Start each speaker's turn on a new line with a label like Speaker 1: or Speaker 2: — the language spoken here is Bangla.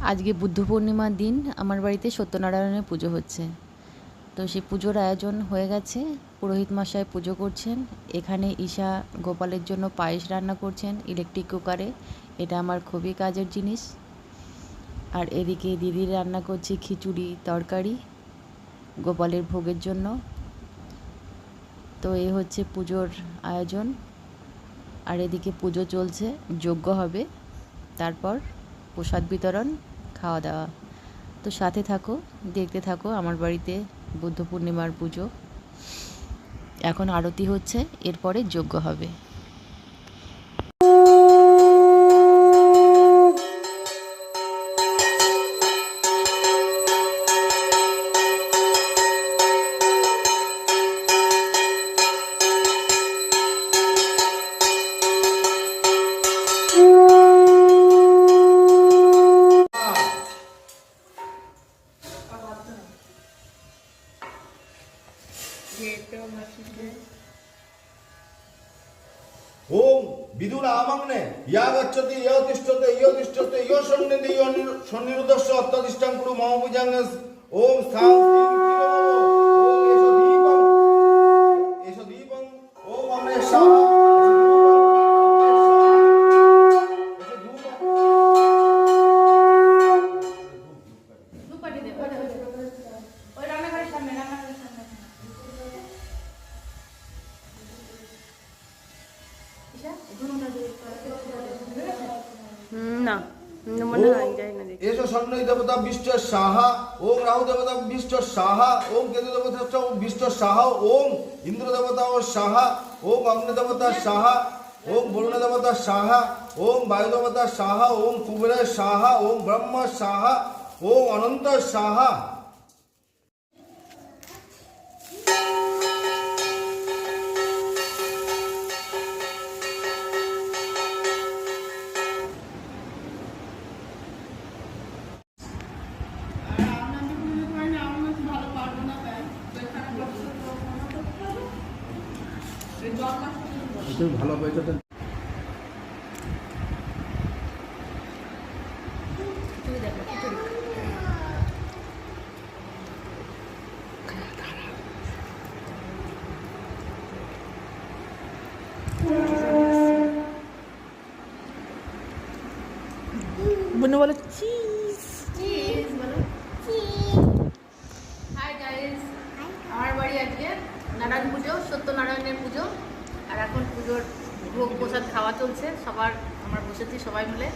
Speaker 1: আজকে বুদ্ধ পূর্ণিমার দিন আমার বাড়িতে সত্যনারায়ণের পুজো হচ্ছে। তো সেই পুজোর আয়োজন হয়ে গেছে। পুরোহিত মশাই পুজো করছেন। এখানে ঈশা গোপালের জন্য পায়েস রান্না করছেন ইলেকট্রিক কুকারে। এটা আমার খুবই কাজের জিনিস। আর এদিকে দিদি রান্না করছে খিচুড়ি তরকারি গোপালের ভোগের জন্য। তো এই হচ্ছে পুজোর আয়োজন। আর এদিকে পুজো চলছে, যজ্ঞ হবে, তারপর প্রসাদ বিতরণ, খাওয়া দাওয়া। তো সাথে থাকো, দেখতে থাকো আমার বাড়িতে বুদ্ধ পূর্ণিমার পুজো। এখন আরতি হচ্ছে, এরপরে যজ্ঞ হবে।
Speaker 2: ओम विदुरामग्ने या गच्छति यो तिष्ठते यो सन्निधि यो सन्निरुद्धस्य अत्तदिष्टां कुरु मम भुजङ्गस् ओम स्थां एषो दीपं ओम अग्ने स्वाहा
Speaker 3: না মনে হয় যাই না দেখি
Speaker 2: एषो सन्निधि देवता विष्णु स्वाहा ओम राहु देवता विष्णु स्वाहा ओम केतु देवता विष्णु स्वाहा ओम इंद्र देवता स्वाहा ओम अग्नि देवता स्वाहा ओम वरुण देवता स्वाहा ओम वायु देवता स्वाहा ओम कुबेर स्वाहा ओम ब्रह्म स्वाहा ओम अनंत स्वाहा। ভালো হয়েছে
Speaker 3: বুনু বলো চিজ
Speaker 1: হাই গাইস, আমার বাড়ি আজকে নারায়ণ পুজো, সত্যনারায়ণের পুজো। আর এখন পুজোর ভোগ প্রসাদ খাওয়া চলছে, আমরা বসেছি সবাই মিলে।